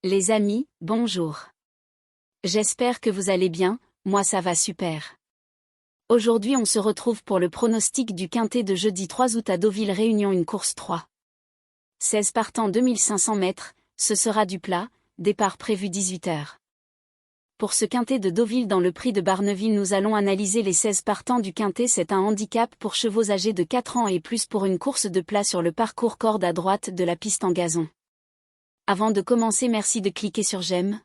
Les amis, bonjour. J'espère que vous allez bien, moi ça va super. Aujourd'hui on se retrouve pour le pronostic du quintet de jeudi 3 août à Deauville Réunion une course 3. 16 partants 2500 mètres, ce sera du plat, départ prévu 18h. Pour ce quintet de Deauville dans le prix de Barneville nous allons analyser les 16 partants du quintet. C'est un handicap pour chevaux âgés de 4 ans et plus pour une course de plat sur le parcours corde à droite de la piste en gazon. Avant de commencer, merci de cliquer sur j'aime,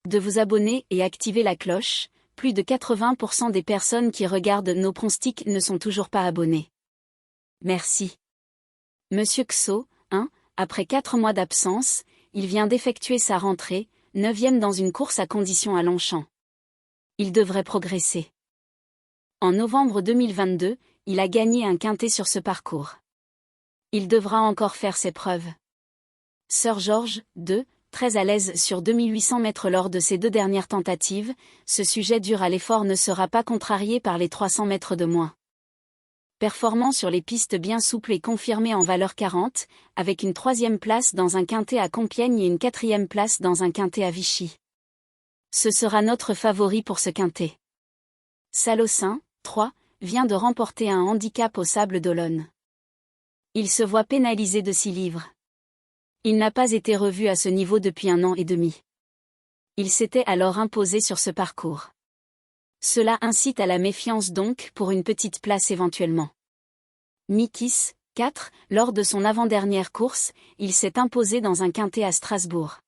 de vous abonner et activer la cloche. Plus de 80% des personnes qui regardent nos pronostics ne sont toujours pas abonnées. Merci. Monsieur Xo, après 4 mois d'absence, il vient d'effectuer sa rentrée, 9e dans une course à condition à Longchamp. Il devrait progresser. En novembre 2022, il a gagné un quintet sur ce parcours. Il devra encore faire ses preuves. Sir George, très à l'aise sur 2800 mètres lors de ses 2 dernières tentatives, ce sujet dur à l'effort ne sera pas contrarié par les 300 mètres de moins. Performant sur les pistes bien souples et confirmé en valeur 40, avec une 3e place dans un quintet à Compiègne et une 4e place dans un quintet à Vichy. Ce sera notre favori pour ce quintet. Salocin, 3, vient de remporter un handicap au Sable d'Olonne. Il se voit pénalisé de 6 livres. Il n'a pas été revu à ce niveau depuis 1 an et demi. Il s'était alors imposé sur ce parcours. Cela incite à la méfiance donc pour une petite place éventuellement. Mikis, 4, lors de son avant-dernière course, il s'est imposé dans un quintet à Strasbourg.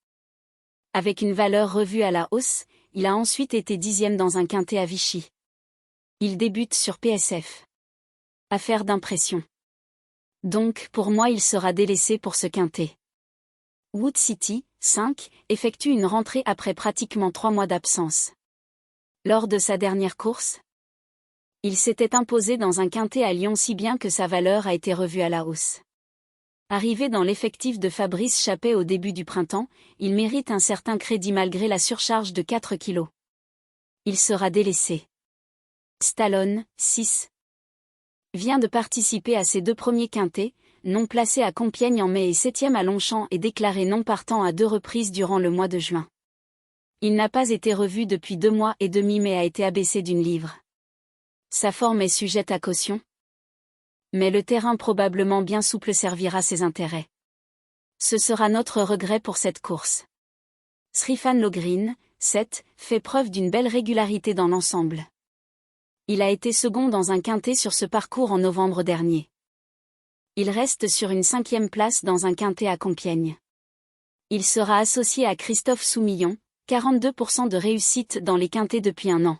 Avec une valeur revue à la hausse, il a ensuite été 10e dans un quintet à Vichy. Il débute sur PSF. Affaire d'impression. Donc pour moi il sera délaissé pour ce quintet. Wood City, 5, effectue une rentrée après pratiquement 3 mois d'absence. Lors de sa dernière course, il s'était imposé dans un quintet à Lyon si bien que sa valeur a été revue à la hausse. Arrivé dans l'effectif de Fabrice Chappet au début du printemps, il mérite un certain crédit malgré la surcharge de 4 kilos. Il sera délaissé. Stallone, 6, vient de participer à ses 2 premiers quintets, non placé à Compiègne en mai et 7e à Longchamp et déclaré non partant à 2 reprises durant le mois de juin. Il n'a pas été revu depuis 2 mois et demi mais a été abaissé d'1 livre. Sa forme est sujette à caution. Mais le terrain probablement bien souple servira ses intérêts. Ce sera notre regret pour cette course. Srifan Logreen, 7, fait preuve d'une belle régularité dans l'ensemble. Il a été second dans un quintet sur ce parcours en novembre dernier. Il reste sur une 5e place dans un quintet à Compiègne. Il sera associé à Christophe Soumillon, 42% de réussite dans les quintets depuis 1 an.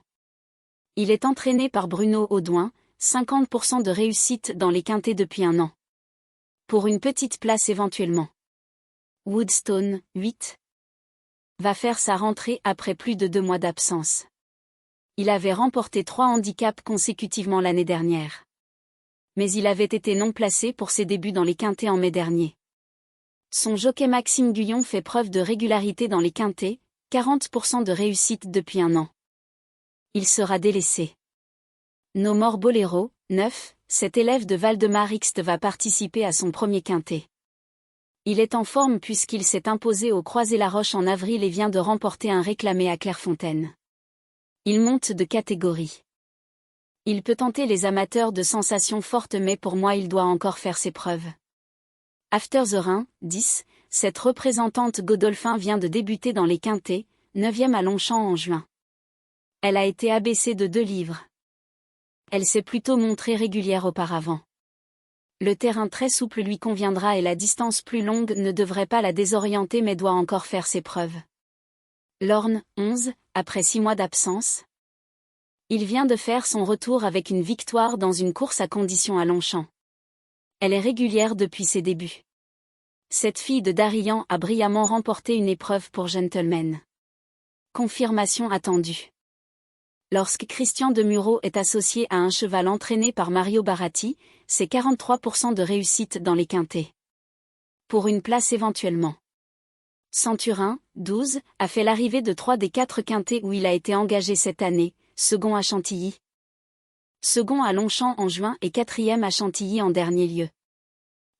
Il est entraîné par Bruno Audouin, 50% de réussite dans les quintets depuis 1 an. Pour une petite place éventuellement. Woodstone, 8, va faire sa rentrée après plus de 2 mois d'absence. Il avait remporté 3 handicaps consécutivement l'année dernière. Mais il avait été non placé pour ses débuts dans les quintets en mai dernier. Son jockey Maxime Guyon fait preuve de régularité dans les quintets, 40% de réussite depuis 1 an. Il sera délaissé. No More Bolero, 9, cet élève de Valdemar Xt va participer à son premier quintet. Il est en forme puisqu'il s'est imposé au Croisé-la-Roche en avril et vient de remporter un réclamé à Clairefontaine. Il monte de catégorie. Il peut tenter les amateurs de sensations fortes mais pour moi il doit encore faire ses preuves. After the Rhin, 10, cette représentante Godolphin vient de débuter dans les quintets, 9e à Longchamp en juin. Elle a été abaissée de 2 livres. Elle s'est plutôt montrée régulière auparavant. Le terrain très souple lui conviendra et la distance plus longue ne devrait pas la désorienter mais doit encore faire ses preuves. Lorne, 11, après 6 mois d'absence. Il vient de faire son retour avec une victoire dans une course à condition à Longchamp. Elle est régulière depuis ses débuts. Cette fille de Darian a brillamment remporté une épreuve pour gentleman. Confirmation attendue. Lorsque Christian Demuro est associé à un cheval entraîné par Mario Baratti, c'est 43% de réussite dans les quintets. Pour une place éventuellement. Centurin, 12, a fait l'arrivée de 3 des 4 quintets où il a été engagé cette année, second à Chantilly. Second à Longchamp en juin et 4e à Chantilly en dernier lieu.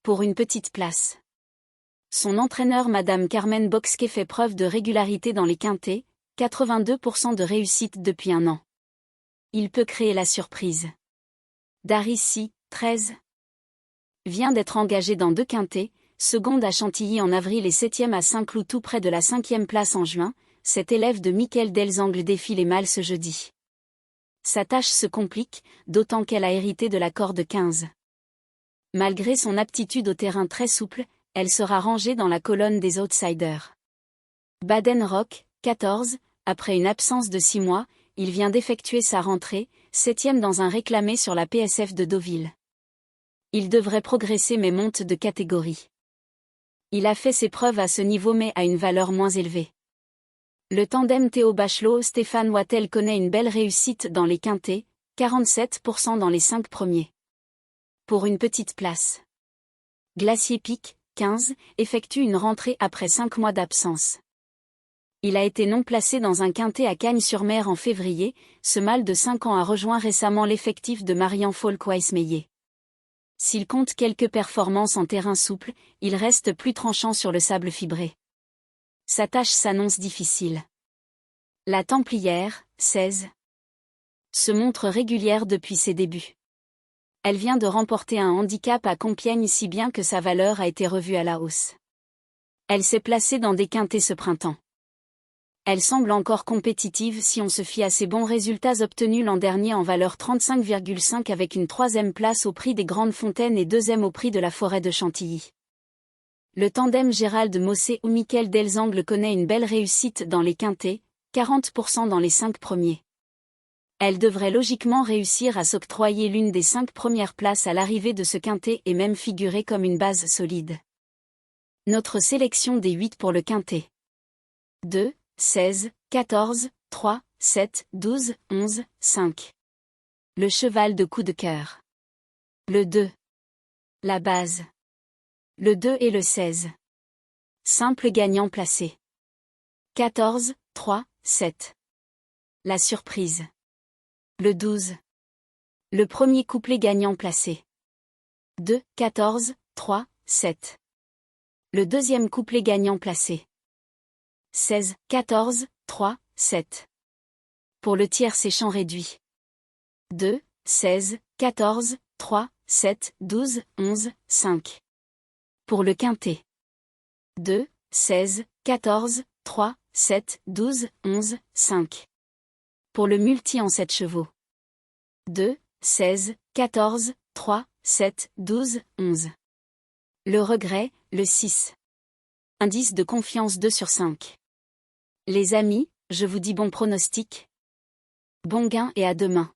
Pour une petite place. Son entraîneur Madame Carmen Boxquet fait preuve de régularité dans les quintets, 82% de réussite depuis un an. Il peut créer la surprise. Darissi, 13. Vient d'être engagé dans 2 quintets, seconde à Chantilly en avril et 7e à Saint-Cloud tout près de la 5e place en juin. Cet élève de Mickaël Delzangles défie les mâles ce jeudi. Sa tâche se complique, d'autant qu'elle a hérité de la corde 15. Malgré son aptitude au terrain très souple, elle sera rangée dans la colonne des outsiders. Baden Rock, 14, après une absence de 6 mois, il vient d'effectuer sa rentrée, 7e dans un réclamé sur la PSF de Deauville. Il devrait progresser mais monte de catégorie. Il a fait ses preuves à ce niveau mais à une valeur moins élevée. Le tandem Théo Bachelot-Stéphane Wattel connaît une belle réussite dans les quintets, 47% dans les 5 premiers. Pour une petite place. Glacier Pic, 15, effectue une rentrée après 5 mois d'absence. Il a été non placé dans un quintet à Cagnes-sur-Mer en février, ce mâle de 5 ans a rejoint récemment l'effectif de Marian Folk-Weissmeyer. S'il compte quelques performances en terrain souple, il reste plus tranchant sur le sable fibré. Sa tâche s'annonce difficile. La Templière, 16, se montre régulière depuis ses débuts. Elle vient de remporter un handicap à Compiègne si bien que sa valeur a été revue à la hausse. Elle s'est placée dans des quintets ce printemps. Elle semble encore compétitive si on se fie à ses bons résultats obtenus l'an dernier en valeur 35,5 avec une 3e place au prix des Grandes Fontaines et 2e au prix de la Forêt de Chantilly. Le tandem Gérald Mossé ou Mickaël Delzangles connaît une belle réussite dans les quintets, 40% dans les 5 premiers. Elle devrait logiquement réussir à s'octroyer l'une des 5 premières places à l'arrivée de ce quintet et même figurer comme une base solide. Notre sélection des 8 pour le quintet. 2, 16, 14, 3, 7, 12, 11, 5. Le cheval de coup de cœur. Le 2. La base. Le 2 et le 16. Simple gagnant placé. 14, 3, 7. La surprise. Le 12. Le premier couplet gagnant placé. 2, 14, 3, 7. Le deuxième couplet gagnant placé. 16, 14, 3, 7. Pour le tiercé champ réduit. 2, 16, 14, 3, 7, 12, 11, 5. Pour le quintet. 2, 16, 14, 3, 7, 12, 11, 5. Pour le multi en 7 chevaux. 2, 16, 14, 3, 7, 12, 11. Le regret, le 6. Indice de confiance 2 sur 5. Les amis, je vous dis bon pronostic. Bon gain et à demain.